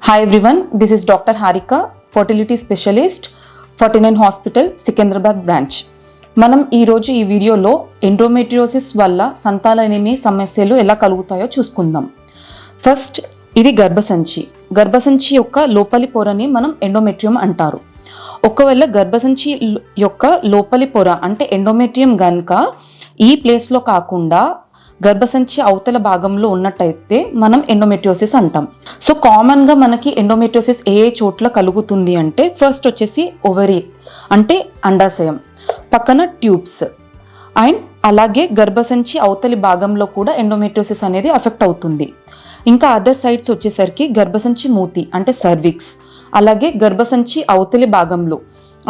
Hi everyone, this is Dr. Harika, fertility specialist, 49 hospital Secunderabad branch. మనం ఈరోజు ఈ వీడియోలో ఎండోమెట్రియోసిస్ వల్ల సంతానలేమి సమస్యలు ఎలా కలుగుతాయో చూసుకుందాం. ఫస్ట్, ఇది గర్భసంచి యొక్క లోపలి పొరని మనం ఎండోమెట్రియం అంటారు. ఒకవేళ గర్భసంచి యొక్క లోపలి పొర అంటే ఎండోమెట్రియం గనుక ఈ ప్లేస్లో కాకుండా గర్భసంచి అవతల భాగంలో ఉన్నట్టయితే మనం ఎండోమెట్రియోసిస్ అంటాం. సో కామన్గా మనకి ఎండోమెట్రియోసిస్ ఏ చోట్ల కలుగుతుంది అంటే ఫస్ట్ వచ్చేసి ఓవరీ అంటే అండాశయం పక్కన ట్యూబ్స్ అండ్ అలాగే గర్భసంచి అవతలి భాగంలో కూడా ఎండోమెట్రియోసిస్ అనేది అఫెక్ట్ అవుతుంది. ఇంకా అదర్ సైడ్స్ వచ్చేసరికి గర్భసంచి మూతి అంటే సర్విక్స్, అలాగే గర్భసంచి అవతలి భాగంలో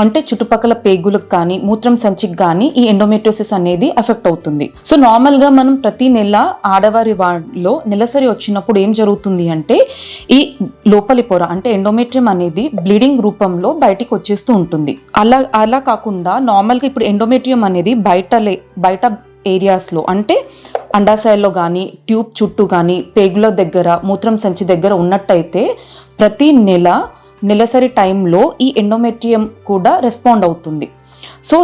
అంటే చుట్టుపక్కల పేగులకు కానీ మూత్రం సంచికి కానీ ఈ ఎండోమెట్రియోసిస్ అనేది ఎఫెక్ట్ అవుతుంది. సో నార్మల్గా మనం ప్రతి నెల ఆడవారి వారిలో నెలసరి వచ్చినప్పుడు ఏం జరుగుతుంది అంటే ఈ లోపలి పొర అంటే ఎండోమెట్రియం అనేది బ్లీడింగ్ రూపంలో బయటికి వచ్చేస్తూ ఉంటుంది. అలా కాకుండా నార్మల్గా ఇప్పుడు ఎండోమెట్రియం అనేది బయట ఏరియాస్లో అంటే అండాశయాల్లో కానీ ట్యూబ్ చుట్టూ కానీ పేగుల దగ్గర మూత్రం సంచి దగ్గర ఉన్నట్టయితే ప్రతి నెలసరి టైంలో ఈ ఎండోమెట్రియం కూడా రెస్పాండ్ అవుతుంది. సో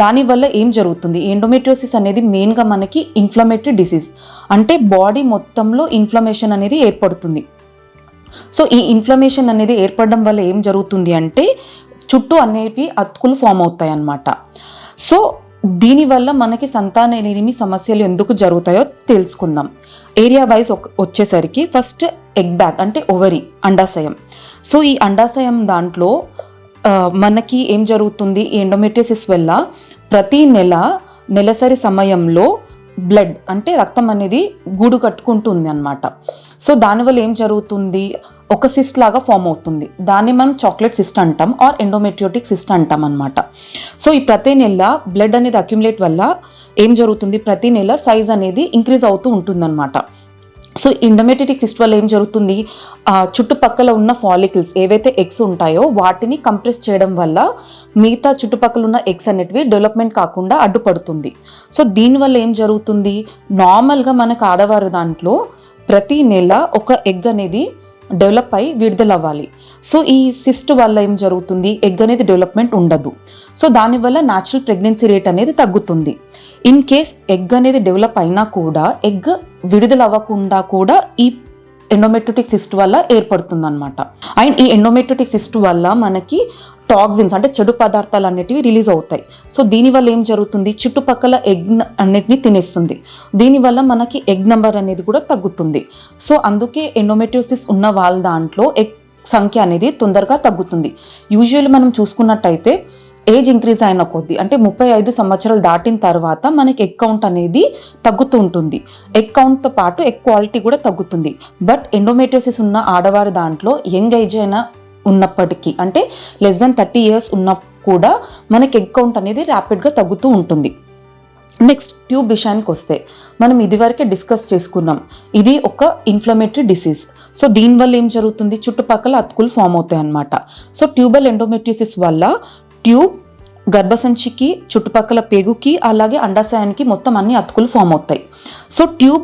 దానివల్ల ఏం జరుగుతుంది, ఎండోమెట్రియోసిస్ అనేది మెయిన్గా మనకి ఇన్ఫ్లమేటరీ డిసీజ్ అంటే బాడీ మొత్తంలో ఇన్ఫ్లమేషన్ అనేది ఏర్పడుతుంది. సో ఈ ఇన్ఫ్లమేషన్ అనేది ఏర్పడడం వల్ల ఏం జరుగుతుంది అంటే చుట్టూ అనేవి అతుకులు ఫామ్ అవుతాయి అన్నమాట. సో దీనివల్ల మనకి సంతానలేమి సమస్యలు ఎందుకు జరుగుతాయో తెలుసుకుందాం. ఏరియా వైజ్ వచ్చేసరికి ఫస్ట్ ఎగ్ బ్యాగ్ అంటే ఓవరీ అండాశయం. సో ఈ అండాశయం దాంట్లో మనకి ఏం జరుగుతుంది, ఈ ఎండోమెట్రియోసిస్ వల్ల ప్రతి నెలసరి సమయంలో బ్లడ్ అంటే రక్తం అనేది గూడు కట్టుకుంటుంది అన్నమాట. సో దానివల్ల ఏం జరుగుతుంది, ఒక సిస్ట్ లాగా ఫామ్ అవుతుంది. దాన్ని మనం చాక్లెట్ సిస్ట్ అంటాం ఆర్ ఎండోమెట్రియోటిక్ సిస్ట్ అంటాం అనమాట. సో ఈ ప్రతి నెల బ్లడ్ అనేది అక్యుములేట్ వల్ల ఏం జరుగుతుంది, ప్రతి నెల సైజ్ అనేది ఇంక్రీజ్ అవుతూ ఉంటుంది అనమాట. సో ఎండోమెట్రియోటిక్ సిస్ట్ వల్ల ఏం జరుగుతుంది, చుట్టుపక్కల ఉన్న ఫాలికల్స్ ఏవైతే ఎగ్స్ ఉంటాయో వాటిని కంప్రెస్ చేయడం వల్ల మిగతా చుట్టుపక్కల ఉన్న ఎగ్స్ అనేటివి డెవలప్మెంట్ కాకుండా అడ్డుపడుతుంది. సో దీనివల్ల ఏం జరుగుతుంది, నార్మల్గా మనకు ఆడవారి దాంట్లో ప్రతి నెల ఒక ఎగ్ అనేది డెవలప్ అయి విడుదలవ్వాలి. సో ఈ సిస్ట్ వల్ల ఏం జరుగుతుంది, ఎగ్ అనేది డెవలప్మెంట్ ఉండదు. సో దానివల్ల న్యాచురల్ ప్రెగ్నెన్సీ రేట్ అనేది తగ్గుతుంది. ఇన్ కేస్ ఎగ్ అనేది డెవలప్ అయినా కూడా ఎగ్ విడుదల అవ్వకుండా కూడా ఈ ఎండోమెట్రియోటిక్ సిస్ట్ వల్ల ఏర్పడుతుంది అనమాట. అండ్ ఈ ఎండోమెట్రియోటిక్ సిస్ట్ వల్ల మనకి టాక్సిన్స్ అంటే చెడు పదార్థాలు అనేటివి రిలీజ్ అవుతాయి. సో దీనివల్ల ఏం జరుగుతుంది, చుట్టుపక్కల ఎగ్ అన్నిటిని తినేస్తుంది. దీనివల్ల మనకి ఎగ్ నెంబర్ అనేది కూడా తగ్గుతుంది. సో అందుకే ఎండోమెట్రియోసిస్ ఉన్న వాళ్ళ దాంట్లో ఎగ్ సంఖ్య అనేది తొందరగా తగ్గుతుంది. యూజువల్లీ మనం చూసుకున్నట్టయితే ఏజ్ ఇంక్రీజ్ అయిన కొద్దీ అంటే 35 సంవత్సరాలు దాటిన తర్వాత మనకి ఎగ్ కౌంట్ అనేది తగ్గుతూ ఉంటుంది. ఎగ్ కౌంట్తో పాటు ఎగ్ క్వాలిటీ కూడా తగ్గుతుంది. బట్ ఎండోమెట్రియోసిస్ ఉన్న ఆడవారి దాంట్లో యంగ్ ఏజ్ అయినా ఉన్నప్పటికీ అంటే లెస్ దెన్ 30 years ఉన్న కూడా మనకి ఎగ్ కౌంట్ అనేది ర్యాపిడ్గా తగ్గుతూ ఉంటుంది. నెక్స్ట్ ట్యూబ్ విషయానికి వస్తే మనం ఇదివరకే డిస్కస్ చేసుకున్నాం, ఇది ఒక ఇన్ఫ్లమేటరీ డిసీజ్. సో దీనివల్ల ఏం జరుగుతుంది, చుట్టుపక్కల అతుకులు ఫామ్ అవుతాయి అన్నమాట. సో ట్యూబల్ ఎండోమెట్రియోసిస్ వల్ల ట్యూబ్ గర్భసంచికి చుట్టుపక్కల పేగుకి అలాగే అండాశయానికి మొత్తం అన్ని అతుకులు ఫామ్ అవుతాయి. సో ట్యూబ్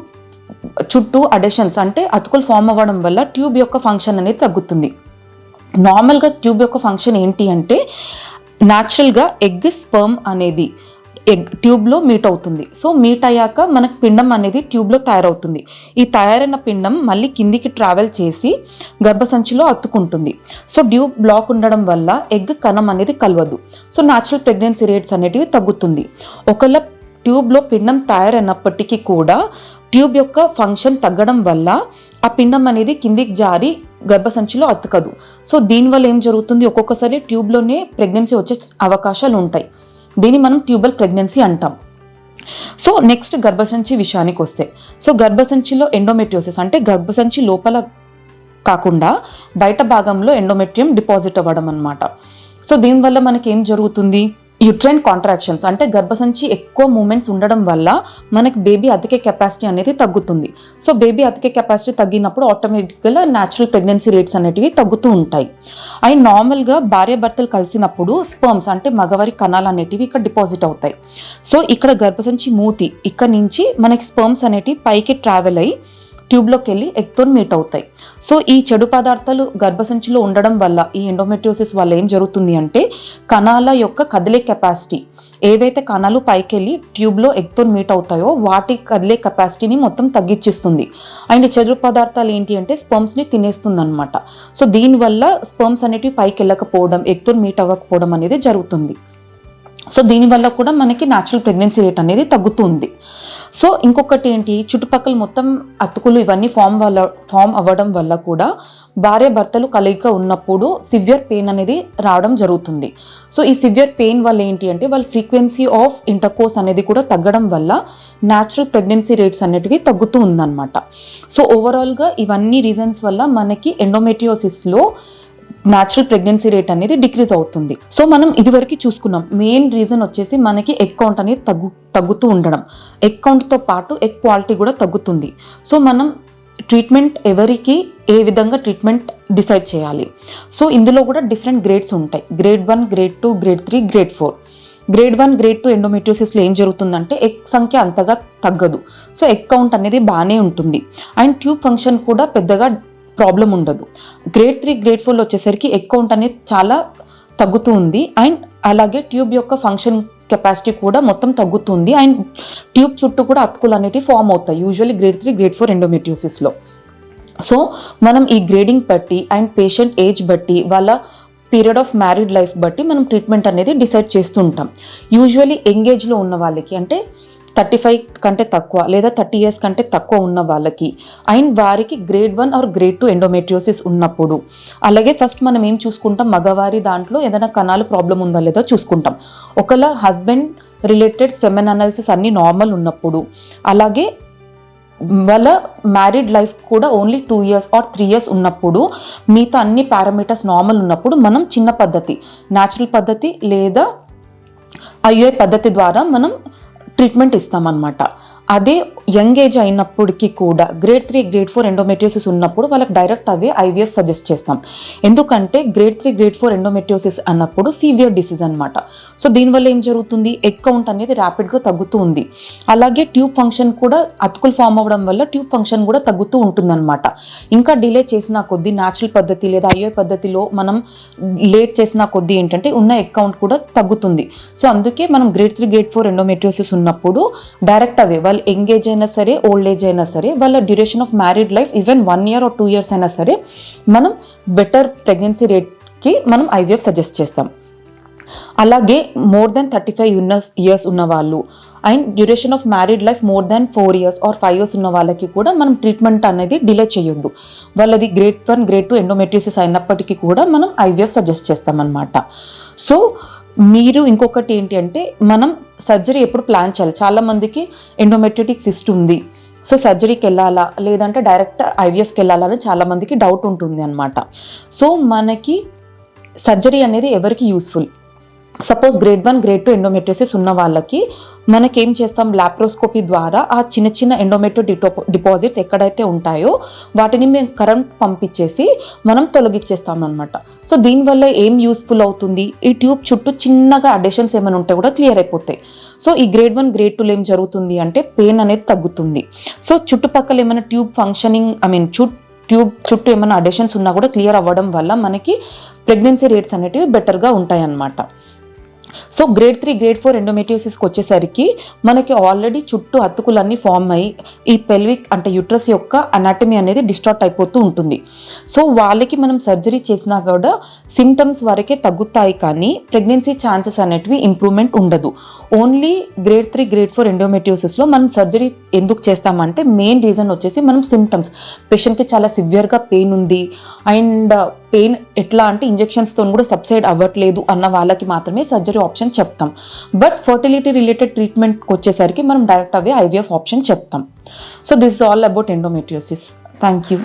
చుట్టూ అడెషన్స్ అంటే అతుకులు ఫామ్ అవ్వడం వల్ల ట్యూబ్ యొక్క ఫంక్షన్ అనేది తగ్గుతుంది. నార్మల్గా ట్యూబ్ యొక్క ఫంక్షన్ ఏంటి అంటే న్యాచురల్గా ఎగ్ స్పర్మ్ అనేది ఎగ్ ట్యూబ్లో మీట్ అవుతుంది. సో మీట్ అయ్యాక మనకు పిండం అనేది ట్యూబ్లో తయారవుతుంది. ఈ తయారైన పిండం మళ్ళీ కిందికి ట్రావెల్ చేసి గర్భసంచిలో అతుక్కుంటుంది. సో ట్యూబ్ బ్లాక్ ఉండడం వల్ల ఎగ్ కణం అనేది కలవదు. సో న్యాచురల్ ప్రెగ్నెన్సీ రేట్స్ అనేటివి తగ్గుతుంది. ఒకవేళ ట్యూబ్లో పిండం తయారైనప్పటికీ కూడా ట్యూబ్ యొక్క ఫంక్షన్ తగ్గడం వల్ల ఆ పిండం అనేది కిందికి జారి గర్భసంచిలో అతుకదు. సో దీనివల్ల ఏం జరుగుతుంది, ఒక్కొక్కసారి ట్యూబ్లోనే ప్రెగ్నెన్సీ వచ్చే అవకాశాలు ఉంటాయి. దీన్ని మనం ట్యూబల్ ప్రెగ్నెన్సీ అంటాం. సో నెక్స్ట్ గర్భసంచి విషయానికి వస్తే, సో గర్భసంచిలో ఎండోమెట్రియోసిస్ అంటే గర్భసంచి లోపల కాకుండా బయట భాగంలో ఎండోమెట్రియం డిపాజిట్ అవ్వడం అన్నమాట. సో దీనివల్ల మనకి ఏం జరుగుతుంది, యూట్రైన్ కాంట్రాక్షన్స్ అంటే గర్భసంచి ఎక్కువ మూమెంట్స్ ఉండడం వల్ల మనకి బేబీ అతికే కెపాసిటీ అనేది తగ్గుతుంది. సో బేబీ అతికే కెపాసిటీ తగ్గినప్పుడు ఆటోమేటిక్గా న్యాచురల్ ప్రెగ్నెన్సీ రేట్స్ అనేటివి తగ్గుతూ ఉంటాయి. అండ్ నార్మల్గా భార్యాభర్తలు కలిసినప్పుడు స్పర్మ్స్ అంటే మగవారి కణాలు అనేటివి ఇక్కడ డిపాజిట్ అవుతాయి. సో ఇక్కడ గర్భసంచి మూతి ఇక్కడ నుంచి మనకి స్పర్మ్స్ అనేటివి పైకి ట్రావెల్ అయ్యి ట్యూబ్లోకి వెళ్ళి ఎగ్తో మీట్ అవుతాయి. సో ఈ చెడు పదార్థాలు గర్భసంచిలో ఉండడం వల్ల ఈ ఎండోమెట్రియోసిస్ వల్ల ఏం జరుగుతుంది అంటే కణాల యొక్క కదిలే కెపాసిటీ, ఏవైతే కణాలు పైకి వెళ్ళి ట్యూబ్లో ఎగ్తో మీట్ అవుతాయో వాటి కదిలే కెపాసిటీని మొత్తం తగ్గించేస్తుంది. అండ్ చెడు పదార్థాలు ఏంటి అంటే స్పర్మ్స్ని తినేస్తుంది అనమాట. సో దీనివల్ల స్పర్మ్స్ అనేటివి పైకి వెళ్ళకపోవడం, ఎగ్తో మీట్ అవ్వకపోవడం అనేది జరుగుతుంది. సో దీనివల్ల కూడా మనకి న్యాచురల్ ప్రెగ్నెన్సీ రేట్ అనేది తగ్గుతుంది. సో ఇంకొకటి ఏంటి, చుట్టుపక్కల మొత్తం అతుకులు ఇవన్నీ ఫామ్ అవ్వడం వల్ల కూడా భార్య భర్తలు కలయిక ఉన్నప్పుడు సివియర్ పెయిన్ అనేది రావడం జరుగుతుంది. సో ఈ సివియర్ పెయిన్ వల్ల ఏంటి అంటే వాళ్ళ ఫ్రీక్వెన్సీ ఆఫ్ ఇంటర్కోర్స్ అనేది కూడా తగ్గడం వల్ల న్యాచురల్ ప్రెగ్నెన్సీ రేట్స్ అనేటివి తగ్గుతూ ఉందన్నమాట. సో ఓవరాల్గా ఇవన్నీ రీజన్స్ వల్ల మనకి ఎండోమెట్రియోసిస్లో న్యాచురల్ ప్రెగ్నెన్సీ రేట్ అనేది డిక్రీజ్ అవుతుంది. సో మనం ఇదివరకు చూసుకున్నాం, మెయిన్ రీజన్ వచ్చేసి మనకి ఎగ్ కౌంట్ అనేది తగ్గుతూ ఉండడం. ఎగ్ కౌంట్తో పాటు ఎగ్ క్వాలిటీ కూడా తగ్గుతుంది. సో మనం ట్రీట్మెంట్ ఎవరికి ఏ విధంగా ట్రీట్మెంట్ డిసైడ్ చేయాలి. సో ఇందులో కూడా డిఫరెంట్ గ్రేడ్స్ ఉంటాయి. Grade 1, grade 2, grade 3, grade 4. Grade 1, grade 2 ఎండోమెట్రియోసిస్లో ఏం జరుగుతుందంటే ఎగ్ సంఖ్య అంతగా తగ్గదు. సో ఎగ్ కౌంట్ అనేది బాగానే ఉంటుంది. అండ్ ట్యూబ్ ఫంక్షన్ కూడా పెద్దగా ప్రాబ్లం ఉండదు. గ్రేడ్ 3, గ్రేడ్ 4లో వచ్చేసరికి ఎగ్ కౌంట్ అనేది చాలా తగ్గుతూ ఉంది. అండ్ అలాగే ట్యూబ్ యొక్క ఫంక్షన్ కెపాసిటీ కూడా మొత్తం తగ్గుతుంది. అండ్ ట్యూబ్ చుట్టూ కూడా అతుకులు అనేవి ఫామ్ అవుతాయి యూజువల్లీ గ్రేడ్ 3, గ్రేడ్ 4 ఎండోమెట్రియోసిస్లో. సో మనం ఈ గ్రేడింగ్ బట్టి అండ్ పేషెంట్ ఏజ్ బట్టి వాళ్ళ పీరియడ్ ఆఫ్ మ్యారీడ్ లైఫ్ బట్టి మనం ట్రీట్మెంట్ అనేది డిసైడ్ చేస్తూ ఉంటాం. యూజువల్లీ ఎంగేజ్లో ఉన్న వాళ్ళకి అంటే 35 కంటే తక్కువ లేదా 30 years కంటే తక్కువ ఉన్న వాళ్ళకి అండ్ వారికి గ్రేడ్ 1 ఆర్ గ్రేడ్ 2 ఎండోమెట్రియోసిస్ ఉన్నప్పుడు, అలాగే ఫస్ట్ మనం ఏం చూసుకుంటాం, మగవారి దాంట్లో ఏదైనా కణాలు ప్రాబ్లం ఉందా లేదా చూసుకుంటాం. ఒకవేళ హస్బెండ్ రిలేటెడ్ సెమెన్ అనాలిసిస్ అన్ని నార్మల్ ఉన్నప్పుడు, అలాగే వాళ్ళ మ్యారీడ్ లైఫ్ కూడా ఓన్లీ 2 years ఆర్ 3 years ఉన్నప్పుడు, మిగతా అన్ని పారామీటర్స్ నార్మల్ ఉన్నప్పుడు మనం చిన్న పద్ధతి, న్యాచురల్ పద్ధతి లేదా ఐయుఐ పద్ధతి ద్వారా మనం ట్రీట్మెంట్ ఇస్తామన్నమాట. అదే యంగ్ ఏజ్ అయినప్పటికీ కూడా గ్రేడ్ 3, గ్రేడ్ 4 ఎండోమెట్రియోసిస్ ఉన్నప్పుడు వాళ్ళకి డైరెక్ట్ అవే ఐవీఎఫ్ సజెస్ట్ చేస్తాం. ఎందుకంటే గ్రేడ్ 3, గ్రేడ్ 4 ఎండోమెట్రియోసిస్ అన్నప్పుడు సివియర్ డిసీజ్ అనమాట. సో దీనివల్ల ఏం జరుగుతుంది, ఎగ్ కౌంట్ అనేది ర్యాపిడ్గా తగ్గుతూ ఉంది. అలాగే ట్యూబ్ ఫంక్షన్ కూడా అతుకులు ఫామ్ అవ్వడం వల్ల ట్యూబ్ ఫంక్షన్ కూడా తగ్గుతూ ఉంటుందన్నమాట. ఇంకా డిలే చేసిన కొద్దీ న్యాచురల్ పద్ధతి లేదా ఐఓఐ పద్ధతిలో మనం లేట్ చేసిన కొద్దీ ఏంటంటే ఉన్న ఎగ్ కౌంట్ కూడా తగ్గుతుంది. సో అందుకే మనం గ్రేడ్ 3, గ్రేడ్ 4 ఎండోమెట్రియోసిస్ ఉన్నప్పుడు డైరెక్ట్ అవే వాళ్ళు ఎంగేజ్ అయినా సరే ఓల్డ్ ఏజ్ అయినా సరే వాళ్ళ duration of married life even 1 year or 2 years అయినా సరే మనం బెటర్ ప్రెగ్నెన్సీ రేట్కి మనం ఐవీఎఫ్ సజెస్ట్ చేస్తాం. అలాగే మోర్ దెన్ 35 years ఉన్న వాళ్ళు and duration of married life more than 4 years or 5 years ఉన్న వాళ్ళకి కూడా మనం ట్రీట్మెంట్ అనేది డిలే చేయొద్దు. వాళ్ళది గ్రేడ్ 1, గ్రేడ్ 2 ఎండోమెట్రియోసిస్ అయినప్పటికీ కూడా మనం ఐవీఎఫ్ సజెస్ట్ చేస్తామన్నమాట. సో మీరు ఇంకొకటి ఏంటి అంటే మనం సర్జరీ ఎప్పుడు ప్లాన్ చేయాలి. చాలామందికి ఎండోమెట్రియోటిక్ సిస్ట్ ఉంది, సో సర్జరీకి వెళ్ళాలా లేదంటే డైరెక్ట్ ఐవీఎఫ్కి వెళ్ళాలా అని చాలామందికి డౌట్ ఉంటుంది అనమాట. సో మనకి సర్జరీ అనేది ఎవరికి useful, suppose grade 1, grade 2 endometriosis ఉన్న వాళ్ళకి మనకేం చేస్తాం, లాప్రోస్కోపీ ద్వారా ఆ చిన్న చిన్న ఎండోమెట్రియో డిపాజిట్స్ ఎక్కడైతే ఉంటాయో వాటిని మేము కరెంట్ పంపించేసి మనం తొలగించేస్తాం అనమాట. సో దీనివల్ల ఏం యూస్ఫుల్ అవుతుంది, ఈ ట్యూబ్ చుట్టూ చిన్నగా అడెషన్స్ ఏమైనా ఉంటే కూడా క్లియర్ అయిపోతాయి. సో ఈ గ్రేడ్ 1, గ్రేడ్ 2లో ఏం జరుగుతుంది అంటే పెయిన్ అనేది తగ్గుతుంది. సో చుట్టుపక్కల ఏమైనా ట్యూబ్ ఫంక్షనింగ్ ట్యూబ్ చుట్టూ ఏమైనా అడెషన్స్ ఉన్నా కూడా క్లియర్ అవ్వడం వల్ల మనకి ప్రెగ్నెన్సీ రేట్స్ అనేటివి బెటర్గా ఉంటాయి అన్నమాట. సో గ్రేడ్ 3, గ్రేడ్ 4 ఎండోమెట్రియోసిస్కి వచ్చేసరికి మనకి ఆల్రెడీ చుట్టూ అతుకులన్నీ ఫామ్ అయ్యి ఈ పెల్విక్ అంటే యూట్రస్ యొక్క అనాటమీ అనేది డిస్టార్ట్ అయిపోతూ ఉంటుంది. సో వాళ్ళకి మనం సర్జరీ చేసినా కూడా సిమ్టమ్స్ వరకే తగ్గుతాయి కానీ ప్రెగ్నెన్సీ ఛాన్సెస్ అనేటివి ఇంప్రూవ్మెంట్ ఉండదు. ఓన్లీ గ్రేడ్ 3, గ్రేడ్ 4 ఎండోమెట్రియోసిస్లో మనం సర్జరీ ఎందుకు చేస్తామంటే మెయిన్ రీజన్ వచ్చేసి మనం సిమ్టమ్స్, పేషెంట్కి చాలా సివియర్గా పెయిన్ ఉంది అండ్ పెయిన్ ఎట్లా అంటే ఇంజెక్షన్స్తో కూడా సబ్సైడ్ అవ్వట్లేదు అన్న వాళ్ళకి మాత్రమే సర్జరీ ఆప్షన్ చెప్తాం. బట్ ఫర్టిలిటీ రిలేటెడ్ ట్రీట్మెంట్కి వచ్చేసరికి మనం డైరెక్ట్ అవే ఐవీఎఫ్ ఆప్షన్ చెప్తాం. So this is all about endometriosis. Thank you.